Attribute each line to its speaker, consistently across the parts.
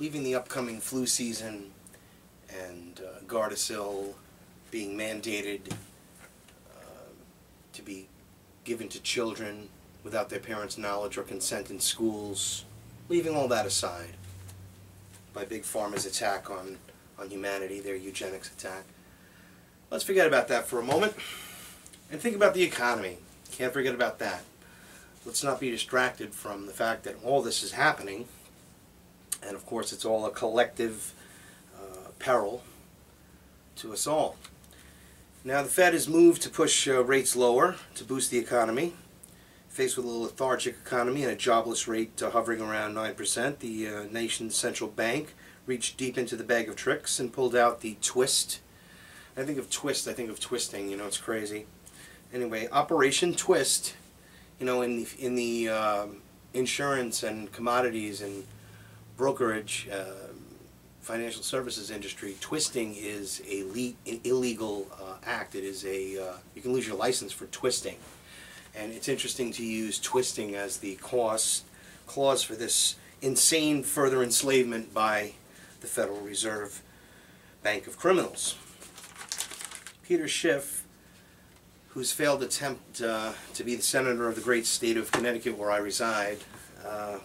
Speaker 1: leaving the upcoming flu season and Gardasil being mandated to be given to children without their parents' knowledge or consent in schools, leaving all that aside by Big Pharma's attack on humanity, their eugenics attack. Let's forget about that for a moment and think about the economy. Can't forget about that. Let's not be distracted from the fact that all this is happening, and of course it's all a collective peril to us all. Now the Fed has moved to push rates lower to boost the economy. Faced with a lethargic economy and a jobless rate hovering around 9%, the nation's central bank reached deep into the bag of tricks and pulled out the twist. I think of twist, I think of twisting, you know, it's crazy. Anyway, Operation Twist, you know, in the insurance and commodities and brokerage financial services industry, twisting is an illegal act. It is you can lose your license for twisting. And it's interesting to use twisting as the clause for this insane further enslavement by the Federal Reserve Bank of Criminals. Peter Schiff, whose failed attempt to be the senator of the great state of Connecticut where I reside,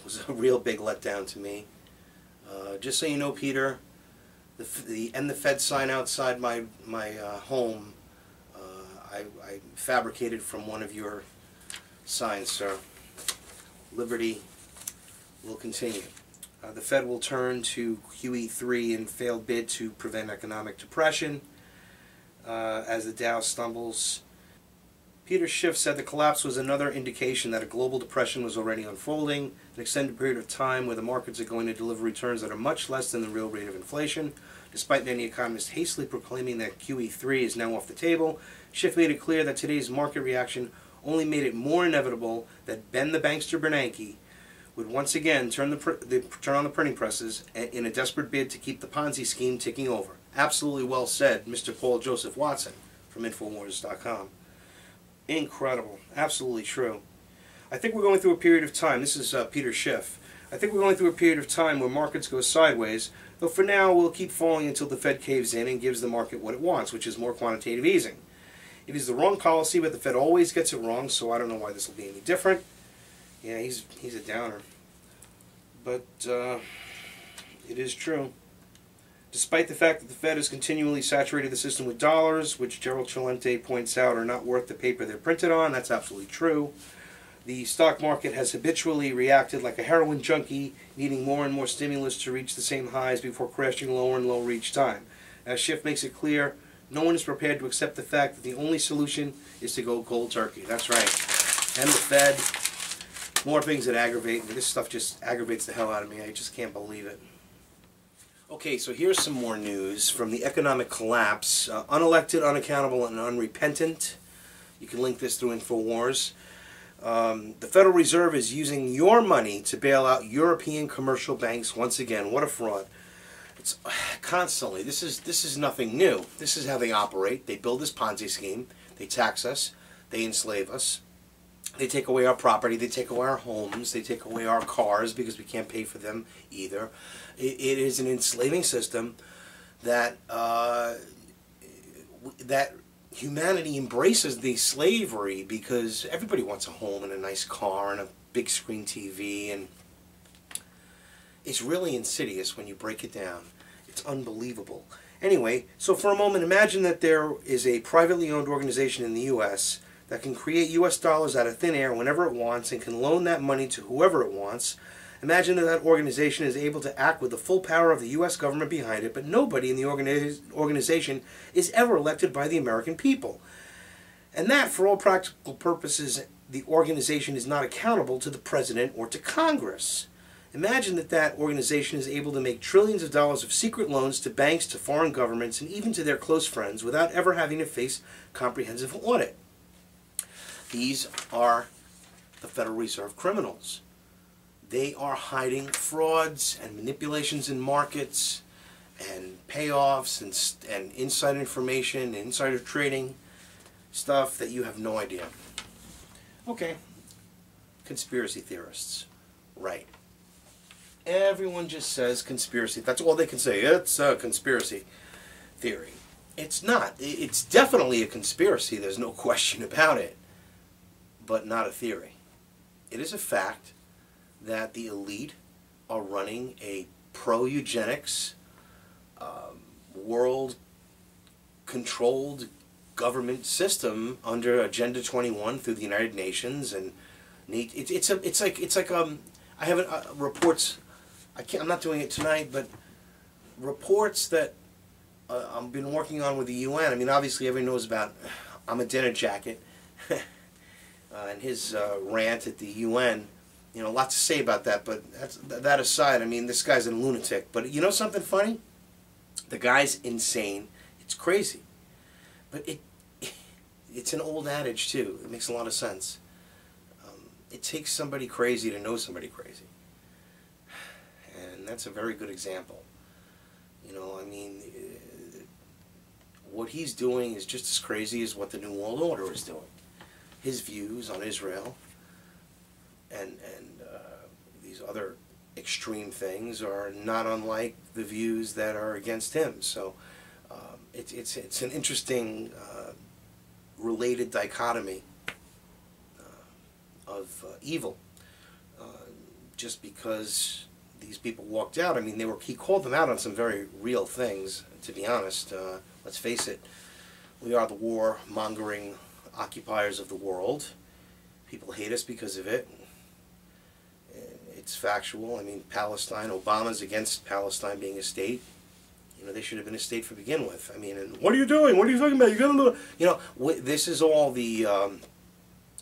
Speaker 1: was a real big letdown to me. Just so you know, Peter, the End the Fed sign outside my home, I fabricated from one of your signs, sir. Liberty will continue. The Fed will turn to QE3 in failed bid to prevent economic depression as the Dow stumbles. Peter Schiff said the collapse was another indication that a global depression was already unfolding, an extended period of time where the markets are going to deliver returns that are much less than the real rate of inflation. Despite many economists hastily proclaiming that QE3 is now off the table, Schiff made it clear that today's market reaction only made it more inevitable that Ben the Bankster Bernanke would once again turn on the printing presses in a desperate bid to keep the Ponzi scheme ticking over. Absolutely well said, Mr. Paul Joseph Watson from Infowars.com. Incredible. Absolutely true. I think we're going through a period of time. This is Peter Schiff. I think we're going through a period of time where markets go sideways, though for now we'll keep falling until the Fed caves in and gives the market what it wants, which is more quantitative easing. It is the wrong policy, but the Fed always gets it wrong, so I don't know why this will be any different. Yeah, he's a downer. But it is true. Despite the fact that the Fed has continually saturated the system with dollars, which Gerald Celente points out are not worth the paper they're printed on, that's absolutely true. The stock market has habitually reacted like a heroin junkie, needing more and more stimulus to reach the same highs before crashing lower and lower each time. As Schiff makes it clear, no one is prepared to accept the fact that the only solution is to go cold turkey. That's right. And the Fed, more things that aggravate me. This stuff just aggravates the hell out of me. I just can't believe it. Okay, so here's some more news from the economic collapse. Unelected, unaccountable, and unrepentant. You can link this through Infowars. The Federal Reserve is using your money to bail out European commercial banks once again. What a fraud. It's constantly. This is nothing new. This is how they operate. They build this Ponzi scheme. They tax us. They enslave us. They take away our property. They take away our homes. They take away our cars because we can't pay for them either. It is an enslaving system that that humanity embraces the slavery because everybody wants a home and a nice car and a big screen TV, and it's really insidious when you break it down. It's unbelievable. Anyway, so for a moment, imagine that there is a privately owned organization in the U.S. that can create U.S. dollars out of thin air whenever it wants and can loan that money to whoever it wants. Imagine that that organization is able to act with the full power of the U.S. government behind it, but nobody in the organization is ever elected by the American people. And that, for all practical purposes, the organization is not accountable to the President or to Congress. Imagine that that organization is able to make trillions of dollars of secret loans to banks, to foreign governments, and even to their close friends without ever having to face comprehensive audit. These are the Federal Reserve criminals. They are hiding frauds and manipulations in markets and payoffs and inside information and insider trading, stuff that you have no idea. Okay, conspiracy theorists, right. everyone just says conspiracy. That's all they can say. It's a conspiracy theory. It's not. It's definitely a conspiracy. There's no question about it. But not a theory. It is a fact that the elite are running a pro-eugenics, world-controlled government system under Agenda 21 through the United Nations, and it's like I haven't reports. I'm not doing it tonight, but reports that I've been working on with the UN. I mean, obviously everyone knows about Ahmadinejad and his rant at the UN. You know, a lot to say about that, but that aside, I mean, this guy's a lunatic. But you know something funny? The guy's insane. It's crazy. But it's an old adage, too. It makes a lot of sense. It takes somebody crazy to know somebody crazy. And that's a very good example. You know, I mean, what he's doing is just as crazy as what the New World Order is doing. His views on Israel and these other extreme things are not unlike the views that are against him. So it's an interesting related dichotomy of evil. Just because these people walked out, I mean, he called them out on some very real things. To be honest, let's face it, we are the war-mongering occupiers of the world. People hate us because of it. It's factual. I mean, Palestine, Obama's against Palestine being a state. You know, they should have been a state to begin with. I mean, and what are you doing? What are you talking about? You got to, you know, this is all the,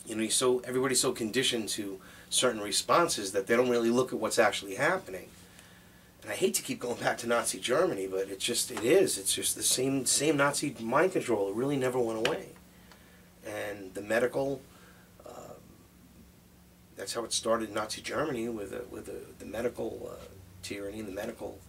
Speaker 1: you know, everybody's so conditioned to certain responses that they don't really look at what's actually happening. And I hate to keep going back to Nazi Germany, but it is. It's just the same Nazi mind control. It really never went away. And the medical, that's how it started in Nazi Germany with the medical tyranny and the medical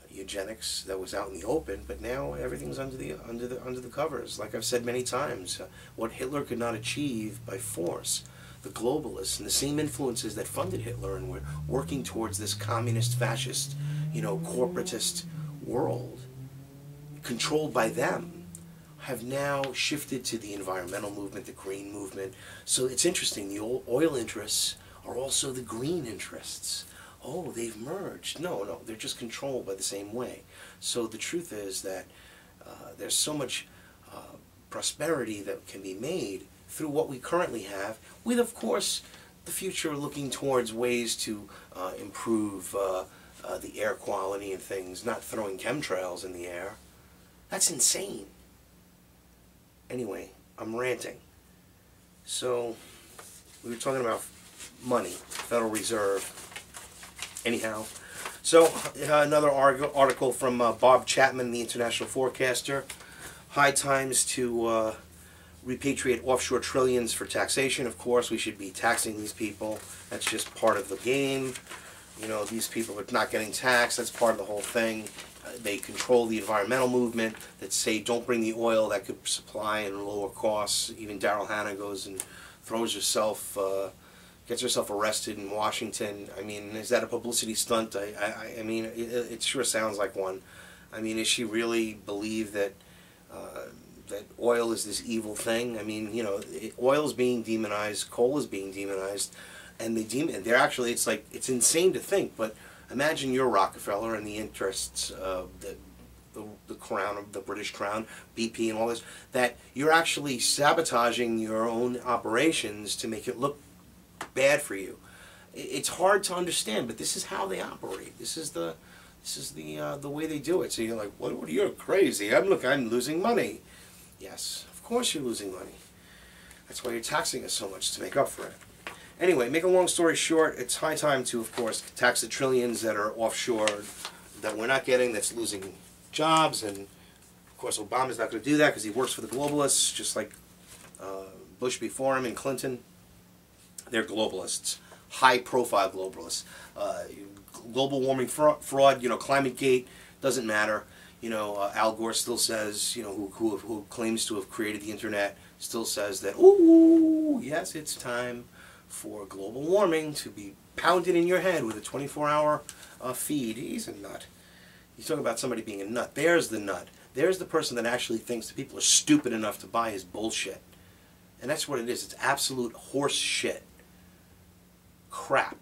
Speaker 1: eugenics that was out in the open. But now everything's under the covers. Like I've said many times, what Hitler could not achieve by force, the globalists and the same influences that funded Hitler and were working towards this communist, fascist, you know, corporatist world, controlled by them, have now shifted to the environmental movement, the green movement. So it's interesting, the oil interests are also the green interests. Oh, they've merged. No, they're just controlled by the same way. So the truth is that there's so much prosperity that can be made through what we currently have, with, of course, the future looking towards ways to improve the air quality and things, not throwing chemtrails in the air. That's insane. Anyway, I'm ranting. So, we were talking about money, Federal Reserve. Anyhow, so another article from Bob Chapman, the International Forecaster. High times to repatriate offshore trillions for taxation. Of course, we should be taxing these people. That's just part of the game. You know, these people are not getting taxed. That's part of the whole thing. They control the environmental movement that say don't bring the oil that could supply and lower costs. Even Daryl Hannah goes and throws herself, gets herself arrested in Washington. I mean, is that a publicity stunt? I mean, it sure sounds like one. I mean, does she really believe that that oil is this evil thing? I mean, you know, oil is being demonized, coal is being demonized, and they're actually, it's like, it's insane to think, but imagine you're Rockefeller and the interests of the crown, of the British crown, BP and all this, that you're actually sabotaging your own operations to make it look bad for you. It's hard to understand, but this is how they operate. This is the way they do it. So you're like, what? You're crazy. I'm losing money. Yes, of course you're losing money. That's why you're taxing us so much, to make up for it. Anyway, make a long story short, it's high time to, of course, tax the trillions that are offshore that we're not getting, that's losing jobs. And, of course, Obama's not going to do that because he works for the globalists, just like Bush before him and Clinton. They're globalists, high-profile globalists. Global warming fraud, you know, ClimateGate, doesn't matter. You know, Al Gore still says, you know, who claims to have created the internet, still says that, ooh, yes, it's time for global warming to be pounded in your head with a 24-hour feed. He's a nut. You talk about somebody being a nut. There's the nut. There's the person that actually thinks that people are stupid enough to buy his bullshit. And that's what it is. It's absolute horse shit. Crap.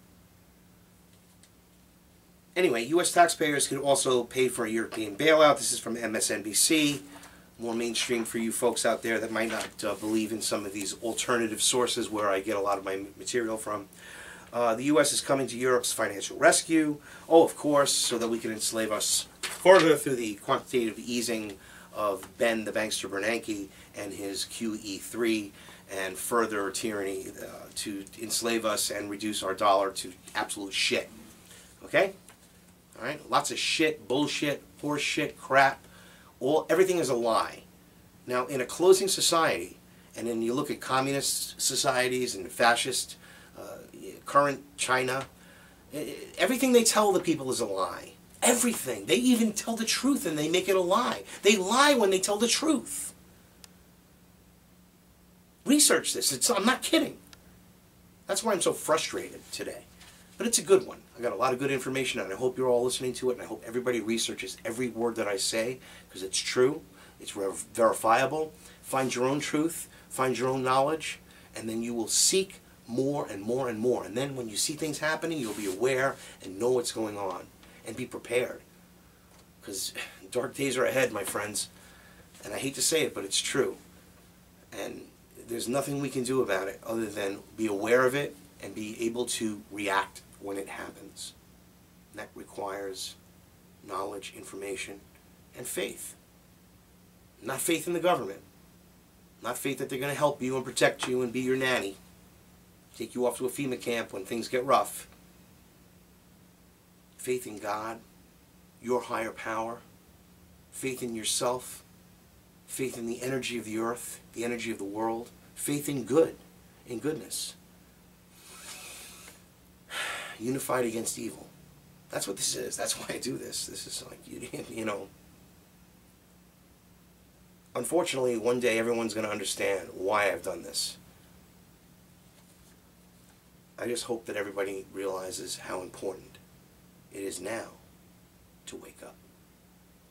Speaker 1: Anyway, U.S. taxpayers could also pay for a European bailout. This is from MSNBC. More mainstream for you folks out there that might not believe in some of these alternative sources where I get a lot of my material from. The U.S. is coming to Europe's financial rescue. Oh, of course, so that we can enslave us further through the quantitative easing of Ben the Bankster Bernanke and his QE3 and further tyranny to enslave us and reduce our dollar to absolute shit. Okay? All right? Lots of shit, bullshit, horse shit, crap. Everything is a lie. Now, in a closing society, and then you look at communist societies and fascist, current China, everything they tell the people is a lie. Everything. They even tell the truth and they make it a lie. They lie when they tell the truth. Research this. I'm not kidding. That's why I'm so frustrated today. But it's a good one. I got a lot of good information and I hope you're all listening to it, and I hope everybody researches every word that I say, because it's true, it's verifiable. Find your own truth, find your own knowledge, and then you will seek more and more and more. And then when you see things happening, you'll be aware and know what's going on and be prepared. Because dark days are ahead, my friends. And I hate to say it, but it's true. And there's nothing we can do about it other than be aware of it and be able to react when it happens. And that requires knowledge, information, and faith. Not faith in the government. Not faith that they're going to help you and protect you and be your nanny. Take you off to a FEMA camp when things get rough. Faith in God, your higher power. Faith in yourself. Faith in the energy of the earth, the energy of the world. Faith in good, in goodness. Unified against evil. That's what this is. That's why I do this. This is like, you know. Unfortunately, one day everyone's going to understand why I've done this. I just hope that everybody realizes how important it is now to wake up.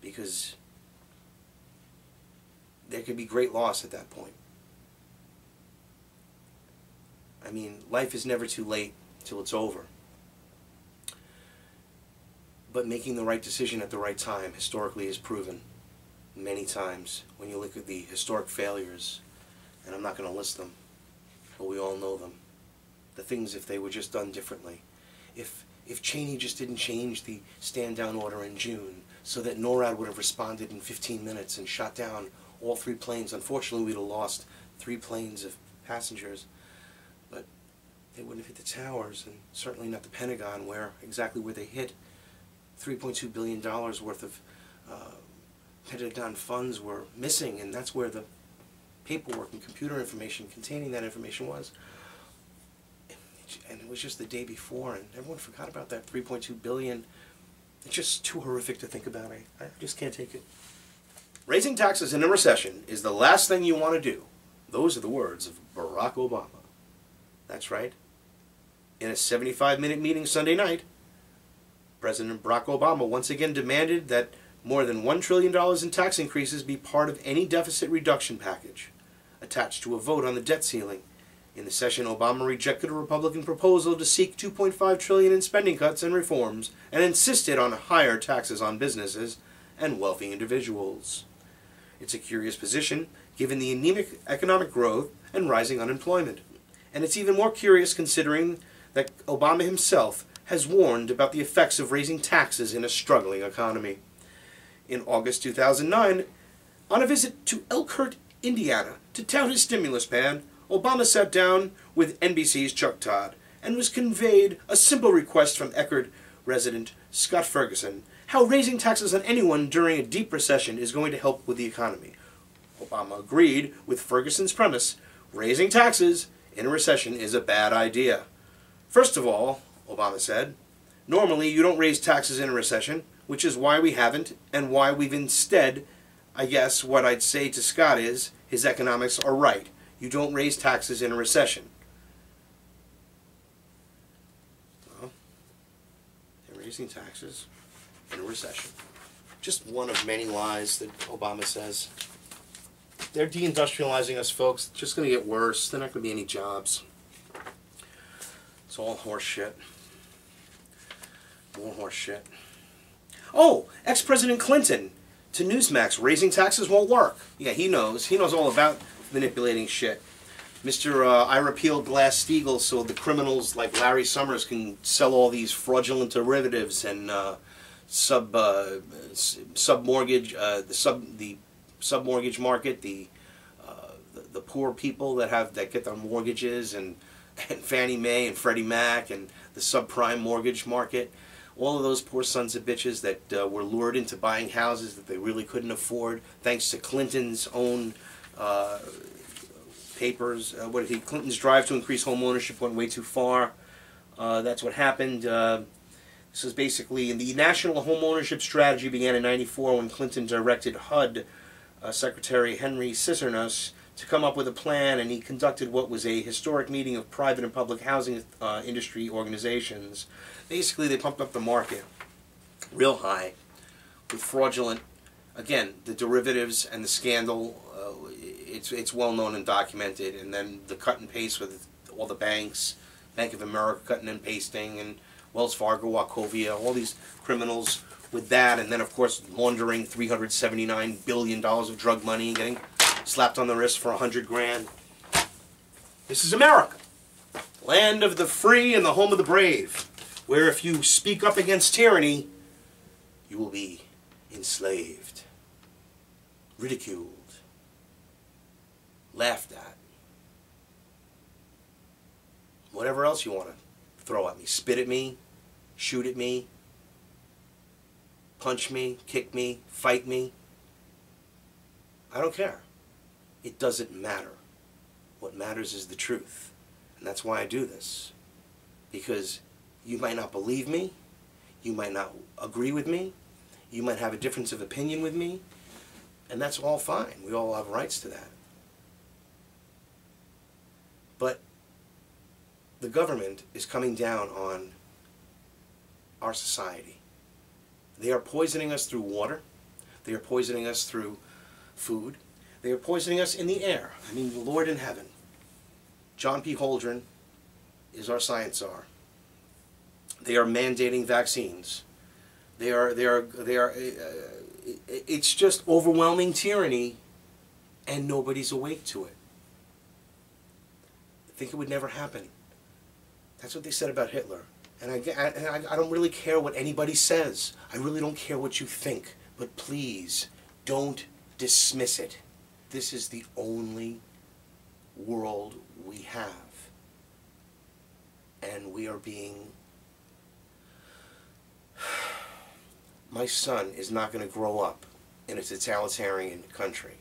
Speaker 1: Because there could be great loss at that point. I mean, life is never too late till it's over. But making the right decision at the right time historically is proven many times. When you look at the historic failures, and I'm not going to list them, but we all know them. The things if they were just done differently. If Cheney just didn't change the stand-down order in June so that NORAD would have responded in 15 minutes and shot down all 3 planes. Unfortunately, we'd have lost 3 planes of passengers. But they wouldn't have hit the towers, and certainly not the Pentagon, exactly where they hit. $3.2 billion worth of Pentagon funds were missing, and that's where the paperwork and computer information containing that information was. And it was just the day before, and everyone forgot about that $3.2 billion. It's just too horrific to think about. I just can't take it. Raising taxes in a recession is the last thing you want to do. Those are the words of Barack Obama. That's right. In a 75-minute meeting Sunday night, President Barack Obama once again demanded that more than $1 trillion in tax increases be part of any deficit reduction package attached to a vote on the debt ceiling. In the session, Obama rejected a Republican proposal to seek $2.5 trillion in spending cuts and reforms and insisted on higher taxes on businesses and wealthy individuals. It's a curious position given the anemic economic growth and rising unemployment. And it's even more curious considering that Obama himself has warned about the effects of raising taxes in a struggling economy. In August 2009, on a visit to Elkhart, Indiana, to tout his stimulus plan, Obama sat down with NBC's Chuck Todd and was conveyed a simple request from Elkhart resident Scott Ferguson, how raising taxes on anyone during a deep recession is going to help with the economy. Obama agreed with Ferguson's premise: raising taxes in a recession is a bad idea. First of all, Obama said, normally you don't raise taxes in a recession, which is why we haven't, and why we've instead, I guess what I'd say to Scott is, his economics are right. You don't raise taxes in a recession. raising taxes in a recession. Just one of many lies that Obama says. They're deindustrializing us, folks. It's just going to get worse. There are not going to be any jobs. It's all horse shit. More horse shit. Oh, ex-President Clinton to Newsmax, raising taxes won't work. Yeah, he knows. He knows all about manipulating shit. Mr. I repealed Glass-Steagall so the criminals like Larry Summers can sell all these fraudulent derivatives and sub-mortgage, the sub-mortgage market, the poor people that get their mortgages, and Fannie Mae and Freddie Mac and the subprime mortgage market. All of those poor sons of bitches that were lured into buying houses that they really couldn't afford, thanks to Clinton's own papers. Clinton's drive to increase home ownership went way too far. That's what happened. This is basically, the national home ownership strategy began in '94 when Clinton directed HUD Secretary Henry Cicernos to come up with a plan, and he conducted what was a historic meeting of private and public housing industry organizations. Basically, they pumped up the market real high with fraudulent, again, the derivatives and the scandal. It's well known and documented, and then the cut and paste with all the banks, Bank of America cutting and pasting, and Wells Fargo, Wachovia, all these criminals with that, and then of course laundering $379 billion of drug money and getting slapped on the wrist for $100 grand. This is America, land of the free and the home of the brave, where if you speak up against tyranny, you will be enslaved, ridiculed, laughed at, whatever else you want to throw at me, spit at me, shoot at me, punch me, kick me, fight me. I don't care. It doesn't matter. What matters is the truth. And that's why I do this. Because you might not believe me, you might not agree with me, you might have a difference of opinion with me, and that's all fine. We all have rights to that. But the government is coming down on our society. They are poisoning us through water. They are poisoning us through food. They are poisoning us in the air. I mean, the Lord in heaven. John P. Holdren is our science czar. They are mandating vaccines. It's just overwhelming tyranny, and nobody's awake to it. I think it would never happen. That's what they said about Hitler. And I don't really care what anybody says. I really don't care what you think. But please, don't dismiss it. This is the only world we have. And we are being... My son is not going to grow up in a totalitarian country.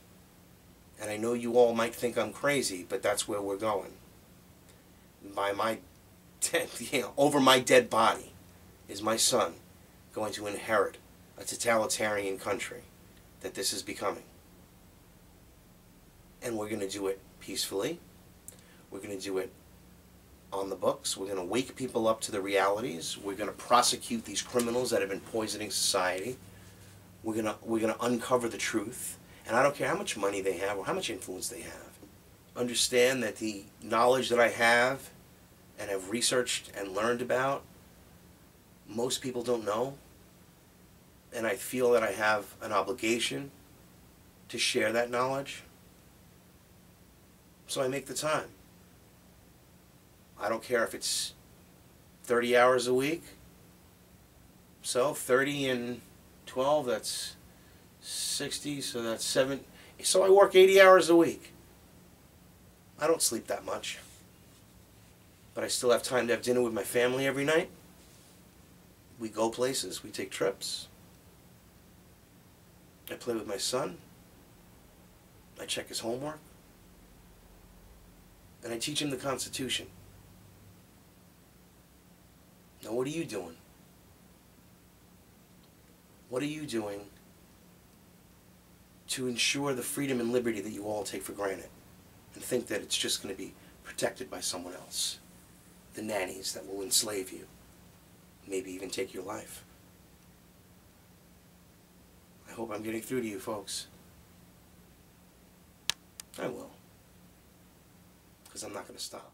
Speaker 1: And I know you all might think I'm crazy, but that's where we're going. By my over my dead body is my son going to inherit a totalitarian country that this is becoming. And we're going to do it peacefully. We're going to do it on the books. We're going to wake people up to the realities. We're going to prosecute these criminals that have been poisoning society. We're going to uncover the truth. And I don't care how much money they have or how much influence they have. Understand that the knowledge that I have and have researched and learned about, most people don't know. And I feel that I have an obligation to share that knowledge. So I make the time. I don't care if it's 30 hours a week. So 30 and 12, that's 60, so that's 7. So I work 80 hours a week. I don't sleep that much. But I still have time to have dinner with my family every night. We go places, we take trips. I play with my son. I check his homework. And I teach him the Constitution. Now what are you doing? What are you doing to ensure the freedom and liberty that you all take for granted and think that it's just going to be protected by someone else? The nannies that will enslave you, maybe even can take your life. I hope I'm getting through to you folks. I will. Because I'm not going to stop.